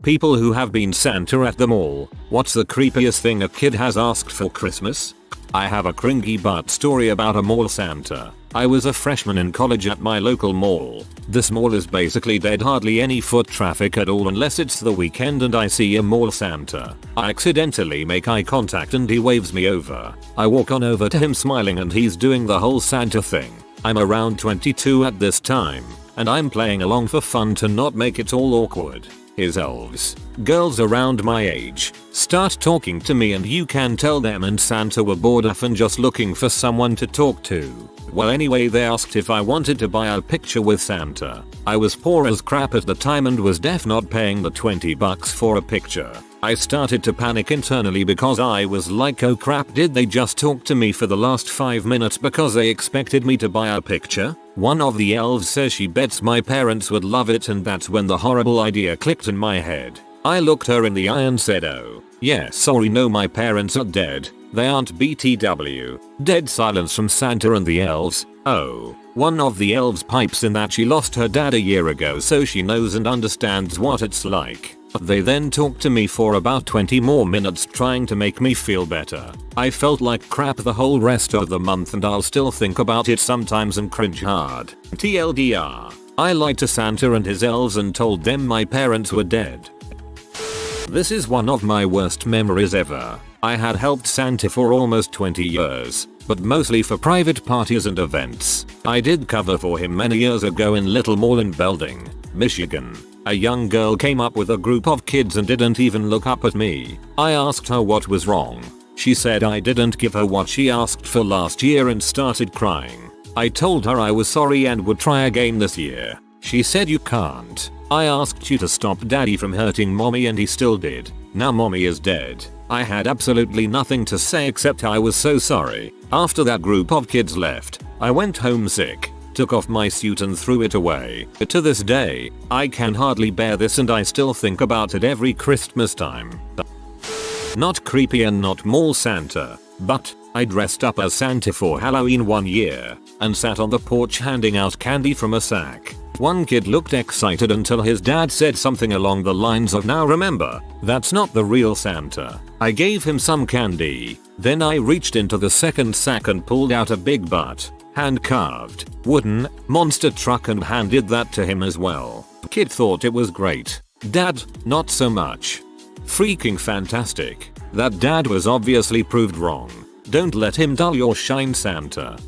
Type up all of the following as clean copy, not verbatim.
People who have been Santa at the mall. What's the creepiest thing a kid has asked for Christmas? I have a cringy but story about a mall Santa. I was a freshman in college at my local mall. This mall is basically dead, hardly any foot traffic at all unless it's the weekend and I see a mall Santa. I accidentally make eye contact and he waves me over. I walk on over to him smiling and he's doing the whole Santa thing. I'm around 22 at this time, and I'm playing along for fun to not make it all awkward. His elves, girls around my age, start talking to me and you can tell them and Santa were bored of and just looking for someone to talk to. Well anyway, they asked if I wanted to buy a picture with Santa. I was poor as crap at the time and was not paying the $20 for a picture. I started to panic internally because I was like, oh crap, did they just talk to me for the last 5 minutes because they expected me to buy a picture? One of the elves says she bets my parents would love it, and that's when the horrible idea clicked in my head. I looked her in the eye and said, oh, yeah, sorry, no, my parents are dead. They aren't BTW. Dead silence from Santa and the elves. Oh. One of the elves pipes in that she lost her dad a year ago, so she knows and understands what it's like. They then talked to me for about 20 more minutes trying to make me feel better. I felt like crap the whole rest of the month and I'll still think about it sometimes and cringe hard. TLDR. I lied to Santa and his elves and told them my parents were dead. This is one of my worst memories ever. I had helped Santa for almost 20 years, but mostly for private parties and events. I did cover for him many years ago in Little Mall in Belding, Michigan. A young girl came up with a group of kids and didn't even look up at me. I asked her what was wrong. She said I didn't give her what she asked for last year and started crying. I told her I was sorry and would try again this year. She said, you can't. I asked you to stop daddy from hurting mommy and he still did. Now mommy is dead. I had absolutely nothing to say except I was so sorry. After that group of kids left, I went home sick, took off my suit and threw it away. To this day, I can hardly bear this and I still think about it every Christmas time. Not creepy and not mall Santa, but I dressed up as Santa for Halloween one year and sat on the porch handing out candy from a sack. One kid looked excited until his dad said something along the lines of, now remember, that's not the real Santa. I gave him some candy. Then I reached into the second sack and pulled out a big butt, hand-carved, wooden, monster truck and handed that to him as well. Kid thought it was great. Dad, not so much. Freaking fantastic. That dad was obviously proved wrong. Don't let him dull your shine, Santa.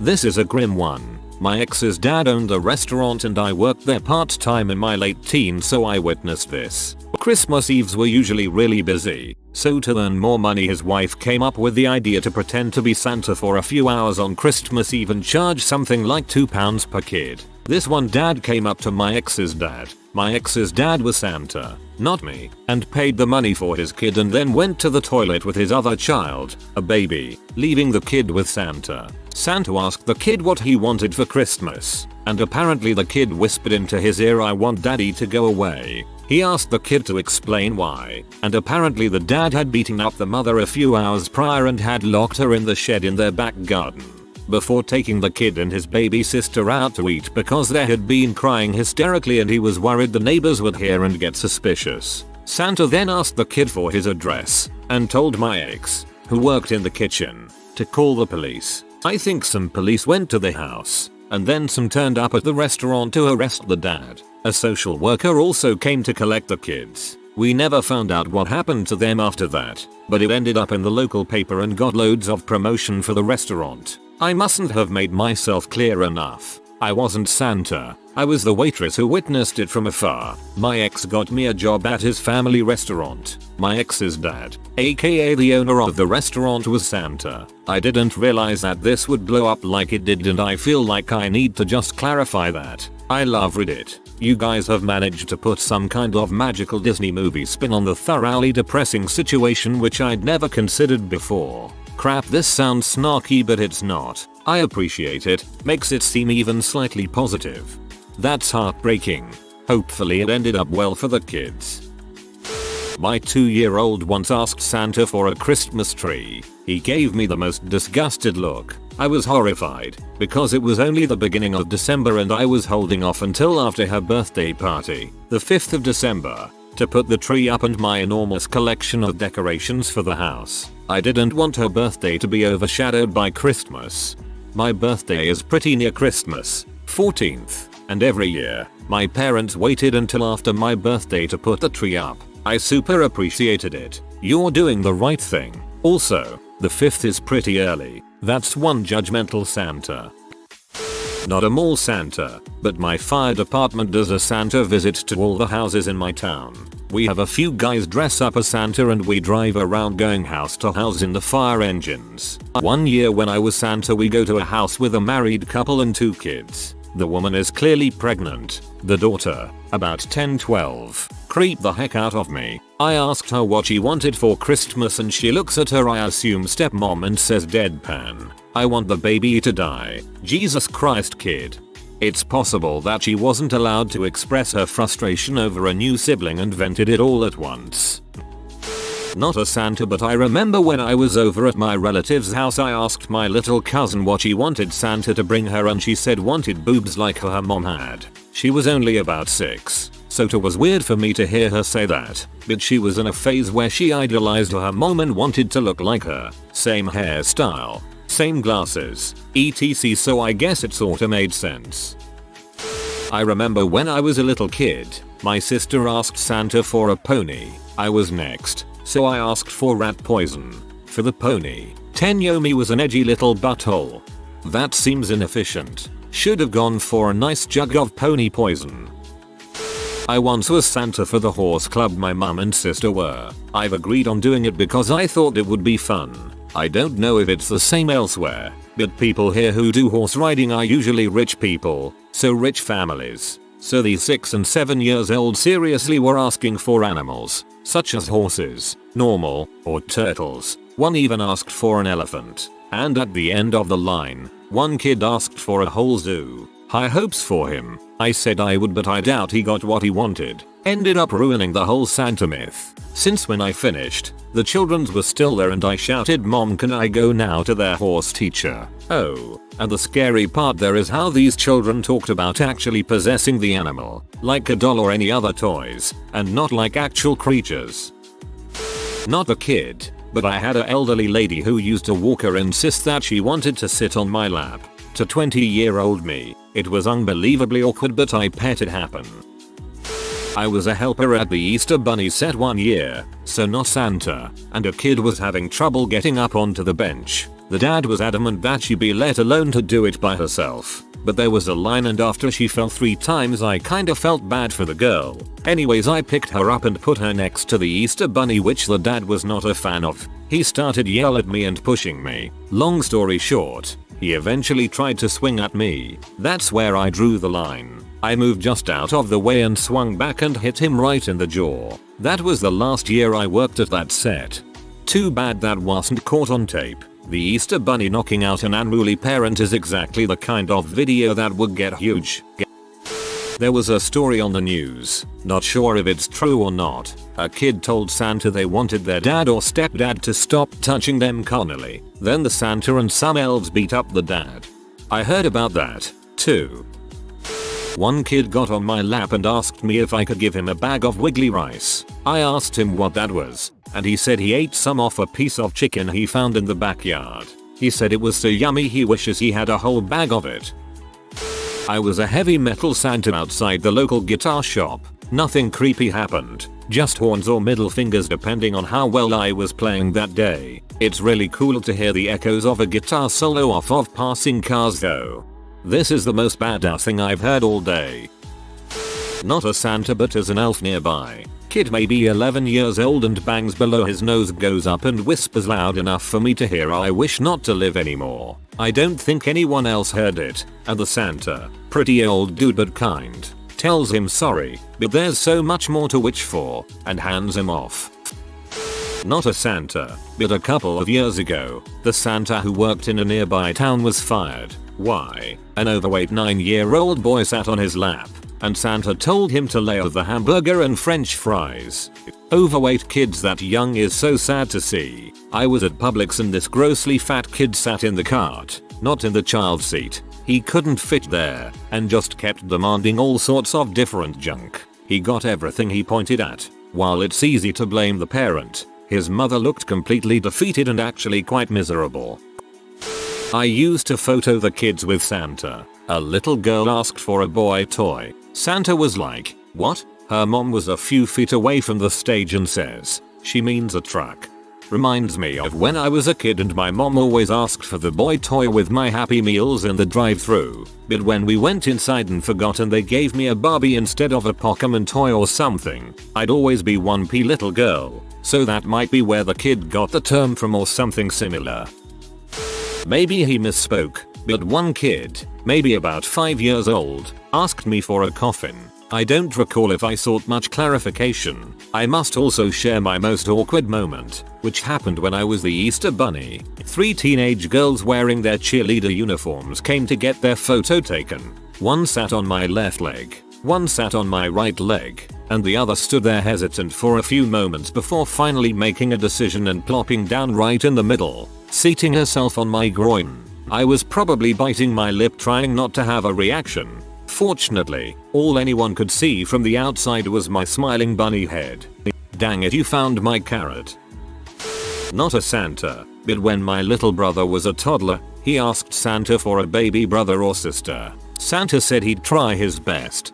This is a grim one. My ex's dad owned a restaurant and I worked there part-time in my late teens, so I witnessed this. Christmas Eves were usually really busy, so to earn more money his wife came up with the idea to pretend to be Santa for a few hours on Christmas Eve and charge something like £2 per kid. This one dad came up to my ex's dad. My ex's dad was Santa, not me, and paid the money for his kid and then went to the toilet with his other child, a baby, leaving the kid with Santa. Santa asked the kid what he wanted for Christmas, and apparently the kid whispered into his ear, I want daddy to go away. He asked the kid to explain why, and apparently the dad had beaten up the mother a few hours prior and had locked her in the shed in their back garden before taking the kid and his baby sister out to eat because they had been crying hysterically and he was worried the neighbors would hear and get suspicious. Santa then asked the kid for his address and told my ex, who worked in the kitchen, to call the police. I think some police went to the house, and then some turned up at the restaurant to arrest the dad. A social worker also came to collect the kids. We never found out what happened to them after that, but it ended up in the local paper and got loads of promotion for the restaurant. I mustn't have made myself clear enough. I wasn't Santa. I was the waitress who witnessed it from afar. My ex got me a job at his family restaurant. My ex's dad, aka the owner of the restaurant, was Santa. I didn't realize that this would blow up like it did and I feel like I need to just clarify that. I love Reddit. You guys have managed to put some kind of magical Disney movie spin on the thoroughly depressing situation which I'd never considered before. Crap, this sounds snarky but it's not. I appreciate it, makes it seem even slightly positive. That's heartbreaking. Hopefully it ended up well for the kids. My 2-year-old once asked Santa for a Christmas tree. He gave me the most disgusted look. I was horrified, because it was only the beginning of December and I was holding off until after her birthday party, the 5th of December. to put the tree up and my enormous collection of decorations for the house. I didn't want her birthday to be overshadowed by Christmas. My birthday is pretty near Christmas, 14th, and every year, my parents waited until after my birthday to put the tree up. I super appreciated it. You're doing the right thing. Also, the 5th is pretty early. That's one judgmental Santa. Not a mall Santa, but my fire department does a Santa visit to all the houses in my town. We have a few guys dress up as Santa and we drive around going house to house in the fire engines. One year when I was Santa we go to a house with a married couple and 2 kids. The woman is clearly pregnant. The daughter, about 10-12, creeped the heck out of me. I asked her what she wanted for Christmas and she looks at her, I assume stepmom, and says deadpan, "I want the baby to die." Jesus Christ, kid. It's possible that she wasn't allowed to express her frustration over a new sibling and vented it all at once. Not a Santa, but I remember when I was over at my relative's house I asked my little cousin what she wanted Santa to bring her and she said wanted boobs like her mom had. She was only about 6, so it was weird for me to hear her say that, but she was in a phase where she idolized her mom and wanted to look like her. Same hairstyle, same glasses, etc, so I guess it sorta made sense. I remember when I was a little kid, my sister asked Santa for a pony. I was next, so I asked for rat poison. For the pony, Tenyomi was an edgy little butthole. That seems inefficient. Should have gone for a nice jug of pony poison. I once was Santa for the horse club my mum and sister were. I've agreed on doing it because I thought it would be fun. I don't know if it's the same elsewhere, but people here who do horse riding are usually rich people, so rich families. So these 6 and 7 years old seriously were asking for animals, such as horses, normal, or turtles. One even asked for an elephant. And at the end of the line, one kid asked for a whole zoo. High hopes for him. I said I would, but I doubt he got what he wanted. Ended up ruining the whole Santa myth. Since when I finished, the children were still there and I shouted, "Mom, can I go now?" to their horse teacher. Oh, and the scary part there is how these children talked about actually possessing the animal, like a doll or any other toys, and not like actual creatures. Not a kid, but I had an elderly lady who used to walk her insist that she wanted to sit on my lap. To 20-year-old me, it was unbelievably awkward, but I let it happen. I was a helper at the Easter Bunny set one year, so not Santa, and a kid was having trouble getting up onto the bench. The dad was adamant that she be let alone to do it by herself, but there was a line and after she fell 3 times I kinda felt bad for the girl. Anyways, I picked her up and put her next to the Easter Bunny, which the dad was not a fan of. He started yelling at me and pushing me. Long story short, he eventually tried to swing at me. That's where I drew the line. I moved just out of the way and swung back and hit him right in the jaw. That was the last year I worked at that set. Too bad that wasn't caught on tape. The Easter Bunny knocking out an unruly parent is exactly the kind of video that would get huge. There was a story on the news, not sure if it's true or not. A kid told Santa they wanted their dad or stepdad to stop touching them carnally. Then the Santa and some elves beat up the dad. I heard about that, too. One kid got on my lap and asked me if I could give him a bag of wiggly rice. I asked him what that was, and he said he ate some off a piece of chicken he found in the backyard. He said it was so yummy he wishes he had a whole bag of it. I was a heavy metal Santa outside the local guitar shop. Nothing creepy happened, just horns or middle fingers depending on how well I was playing that day. It's really cool to hear the echoes of a guitar solo off of passing cars though. This is the most badass thing I've heard all day. Not a Santa, but as an elf nearby. Kid maybe 11 years old and bangs below his nose goes up and whispers loud enough for me to hear, "I wish not to live anymore." I don't think anyone else heard it, and the Santa, pretty old dude but kind, tells him sorry, but there's so much more to wish for, and hands him off. Not a Santa, but a couple of years ago, the Santa who worked in a nearby town was fired. Why? An overweight 9-year-old boy sat on his lap, and Santa told him to lay off the hamburger and french fries. Overweight kids that young is so sad to see. I was at Publix and this grossly fat kid sat in the cart, not in the child seat. He couldn't fit there, and just kept demanding all sorts of different junk. He got everything he pointed at. While it's easy to blame the parent, his mother looked completely defeated and actually quite miserable. I used to photo the kids with Santa. A little girl asked for a boy toy. Santa was like, "What?" Her mom was a few feet away from the stage and says, "She means a truck." Reminds me of when I was a kid and my mom always asked for the boy toy with my Happy Meals in the drive-thru, but when we went inside and forgot and they gave me a Barbie instead of a Pokemon toy or something, I'd always be 1p little girl, so that might be where the kid got the term from or something similar. Maybe he misspoke, but one kid, maybe about 5 years old, asked me for a coffin. I don't recall if I sought much clarification. I must also share my most awkward moment, which happened when I was the Easter Bunny. 3 teenage girls wearing their cheerleader uniforms came to get their photo taken. One sat on my left leg, one sat on my right leg, and the other stood there hesitant for a few moments before finally making a decision and plopping down right in the middle, seating herself on my groin. I was probably biting my lip trying not to have a reaction. Fortunately, all anyone could see from the outside was my smiling bunny head. Dang it, you found my carrot. Not a Santa, but when my little brother was a toddler, he asked Santa for a baby brother or sister. Santa said he'd try his best.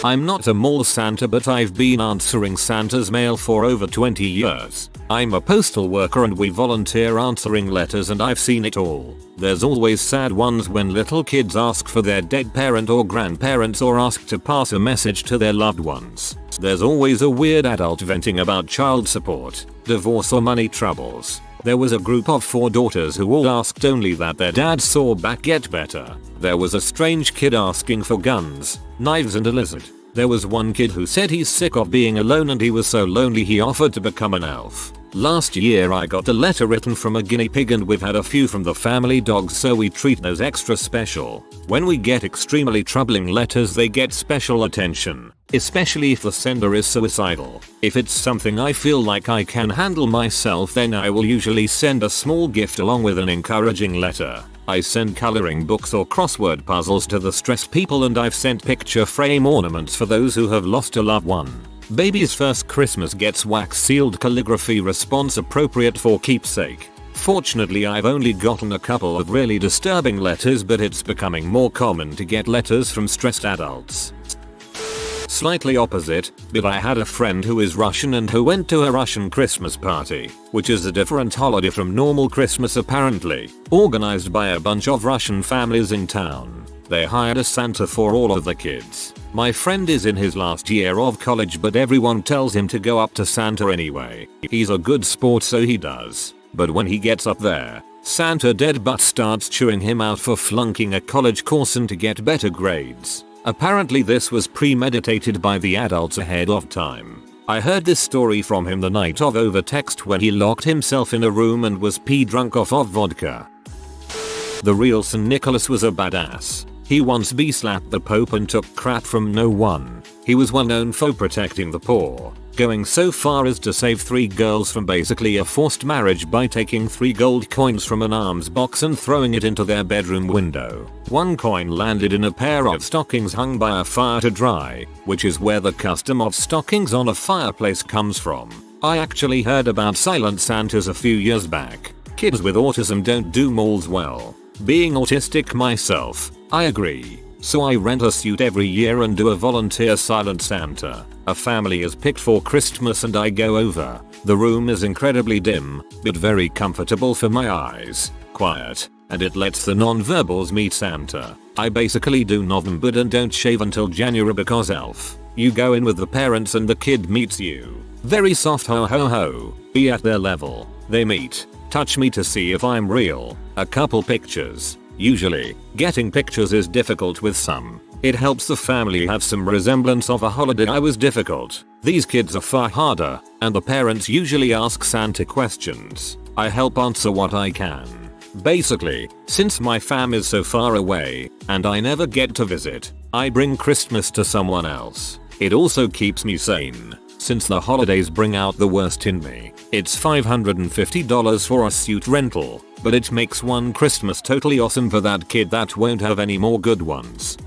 I'm not a mall Santa, but I've been answering Santa's mail for over 20 years. I'm a postal worker and we volunteer answering letters and I've seen it all. There's always sad ones when little kids ask for their dead parent or grandparents or ask to pass a message to their loved ones. There's always a weird adult venting about child support, divorce or money troubles. There was a group of 4 daughters who all asked only that their dads saw back get better. There was a strange kid asking for guns, knives and a lizard. There was one kid who said he's sick of being alone and he was so lonely he offered to become an elf. Last year I got a letter written from a guinea pig and we've had a few from the family dogs, so we treat those extra special. When we get extremely troubling letters they get special attention, especially if the sender is suicidal. If it's something I feel like I can handle myself, then I will usually send a small gift along with an encouraging letter. I send coloring books or crossword puzzles to the stressed people, and I've sent picture frame ornaments for those who have lost a loved one. Baby's first Christmas gets wax sealed calligraphy response appropriate for keepsake. Fortunately I've only gotten a couple of really disturbing letters, but it's becoming more common to get letters from stressed adults. Slightly opposite, but I had a friend who is Russian and who went to a Russian Christmas party, which is a different holiday from normal Christmas apparently, organized by a bunch of Russian families in town. They hired a Santa for all of the kids. My friend is in his last year of college, but everyone tells him to go up to Santa anyway. He's a good sport, so he does. But when he gets up there, Santa dead butt starts chewing him out for flunking a college course and to get better grades. Apparently this was premeditated by the adults ahead of time. I heard this story from him the night of over text when he locked himself in a room and was pee drunk off of vodka. The real St. Nicholas was a badass. He once slapped the Pope and took crap from no one. He was well known for protecting the poor, going so far as to save 3 girls from basically a forced marriage by taking 3 gold coins from an arms box and throwing it into their bedroom window. 1 coin landed in a pair of stockings hung by a fire to dry, which is where the custom of stockings on a fireplace comes from. I actually heard about silent Santas a few years back. Kids with autism don't do malls well. Being autistic myself, I agree. So I rent a suit every year and do a volunteer silent Santa. A family is picked for Christmas and I go over. The room is incredibly dim, but very comfortable for my eyes. Quiet, and it lets the non-verbals meet Santa. I basically do nothing but and don't shave until January because elf. You go in with the parents and the kid meets you. Very soft ho ho ho. Be at their level. They meet. Touch me to see if I'm real. A couple pictures. Usually, getting pictures is difficult with some. It helps the family have some resemblance of a holiday. I was difficult. These kids are far harder, and the parents usually ask Santa questions. I help answer what I can. Basically, since my fam is so far away, and I never get to visit, I bring Christmas to someone else. It also keeps me sane, since the holidays bring out the worst in me. It's $550 for a suit rental, but it makes one Christmas totally awesome for that kid that won't have any more good ones.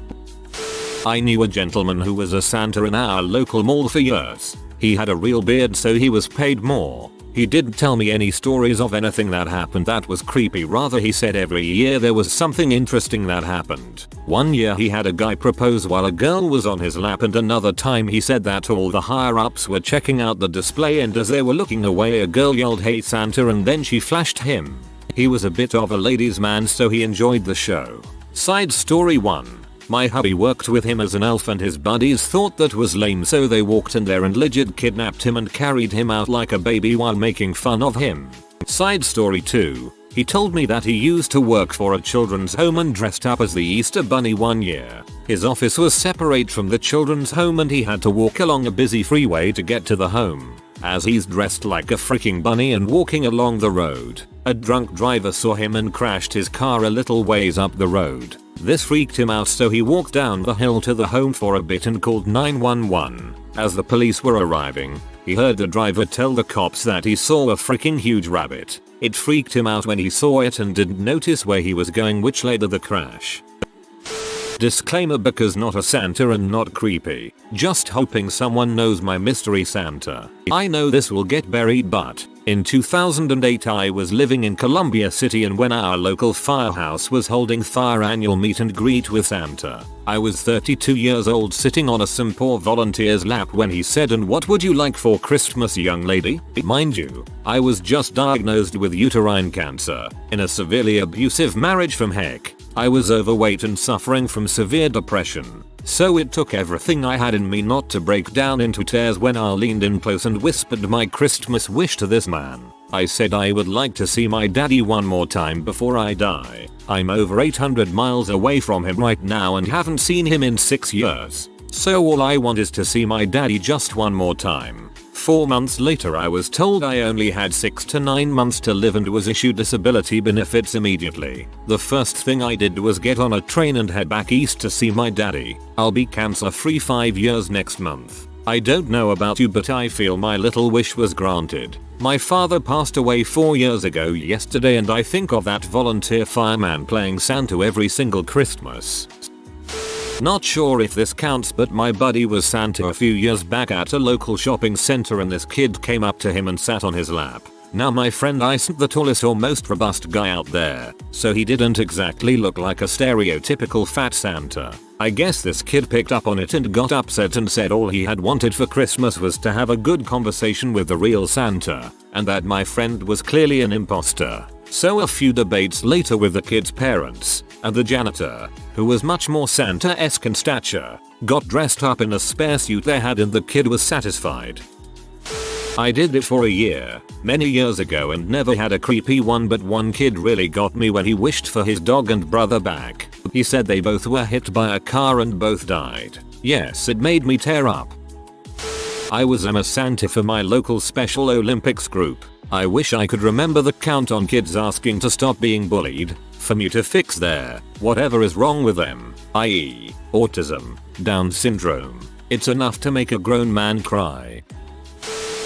I knew a gentleman who was a Santa in our local mall for years. He had a real beard, so he was paid more. He didn't tell me any stories of anything that happened that was creepy, rather he said every year there was something interesting that happened. One year he had a guy propose while a girl was on his lap, and another time he said that all the higher ups were checking out the display, and as they were looking away a girl yelled "Hey Santa," and then she flashed him. He was a bit of a ladies' man, so he enjoyed the show. Side story 1. My hubby worked with him as an elf, and his buddies thought that was lame, so they walked in there and legit kidnapped him and carried him out like a baby while making fun of him. Side story 2. He told me that he used to work for a children's home and dressed up as the Easter Bunny one year. His office was separate from the children's home and he had to walk along a busy freeway to get to the home. As he's dressed like a freaking bunny and walking along the road, a drunk driver saw him and crashed his car a little ways up the road. This freaked him out, so he walked down the hill to the home for a bit and called 911. As the police were arriving, he heard the driver tell the cops that he saw a freaking huge rabbit. It freaked him out when he saw it and didn't notice where he was going, which led to the crash. Disclaimer: because not a Santa and not creepy, just hoping someone knows my mystery Santa. I know this will get buried, but in 2008 I was living in Columbia City, and when our local firehouse was holding their annual meet and greet with Santa, I was 32 years old sitting on a some poor volunteer's lap when he said, "And what would you like for Christmas, young lady?" Mind you, I was just diagnosed with uterine cancer, in a severely abusive marriage from heck. I was overweight and suffering from severe depression, so it took everything I had in me not to break down into tears when I leaned in close and whispered my Christmas wish to this man. I said I would like to see my daddy one more time before I die. I'm over 800 miles away from him right now and haven't seen him in 6 years. So all I want is to see my daddy just one more time. 4 months later I was told I only had 6 to 9 months to live and was issued disability benefits immediately. The first thing I did was get on a train and head back east to see my daddy. I'll be cancer free 5 years next month. I don't know about you, but I feel my little wish was granted. My father passed away 4 years ago yesterday, and I think of that volunteer fireman playing Santa every single Christmas. Not sure if this counts, but my buddy was Santa a few years back at a local shopping center, and this kid came up to him and sat on his lap. Now my friend isn't the tallest or most robust guy out there, so he didn't exactly look like a stereotypical fat Santa. I guess this kid picked up on it and got upset and said all he had wanted for Christmas was to have a good conversation with the real Santa, and that my friend was clearly an imposter. So a few debates later with the kid's parents, and the janitor, who was much more Santa-esque in stature, got dressed up in a spare suit they had, and the kid was satisfied. I did it for a year, many years ago, and never had a creepy one, but one kid really got me when he wished for his dog and brother back. He said they both were hit by a car and both died. Yes, it made me tear up. I was a Santa for my local Special Olympics group. I wish I could remember the count on kids asking to stop being bullied, for me to fix their whatever is wrong with them, i.e. autism, Down syndrome. It's enough to make a grown man cry.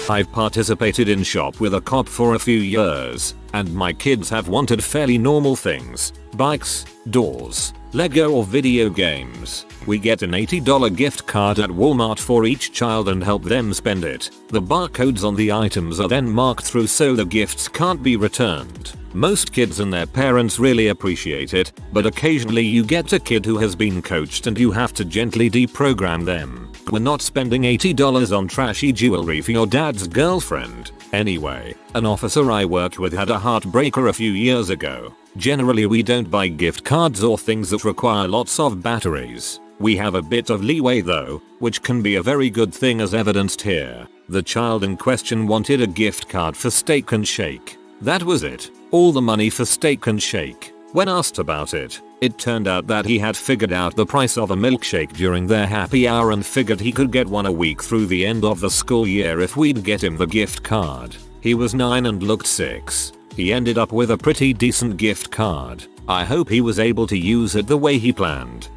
I've participated in Shop with a Cop for a few years, and my kids have wanted fairly normal things: bikes, doors, Lego or video games. We get an $80 gift card at Walmart for each child and help them spend it. The barcodes on the items are then marked through so the gifts can't be returned. Most kids and their parents really appreciate it, but occasionally you get a kid who has been coached and you have to gently deprogram them. We're not spending $80 on trashy jewelry for your dad's girlfriend. Anyway, an officer I worked with had a heartbreaker a few years ago. Generally we don't buy gift cards or things that require lots of batteries. We have a bit of leeway though, which can be a very good thing as evidenced here. The child in question wanted a gift card for Steak and Shake. That was it. All the money for Steak and Shake. When asked about it, it turned out that he had figured out the price of a milkshake during their happy hour and figured he could get one a week through the end of the school year if we'd get him the gift card. He was 9 and looked 6. He ended up with a pretty decent gift card. I hope he was able to use it the way he planned.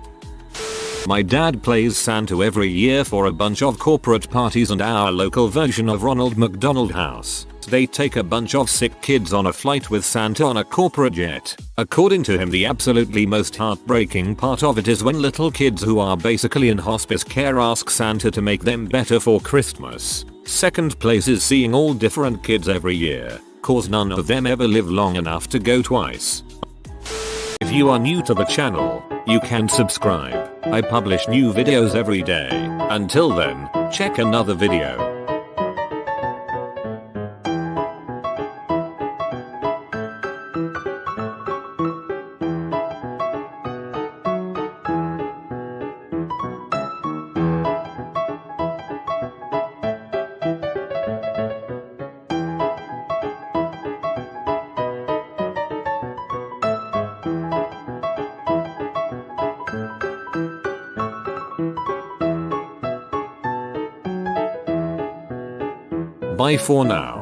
My dad plays Santa every year for a bunch of corporate parties and our local version of Ronald McDonald House. They take a bunch of sick kids on a flight with Santa on a corporate jet. According to him, the absolutely most heartbreaking part of it is when little kids who are basically in hospice care ask Santa to make them better for Christmas. Second place is seeing all different kids every year, cause none of them ever live long enough to go twice. If you are new to the channel, you can subscribe. I publish new videos every day. Until then, check another video. Bye for now.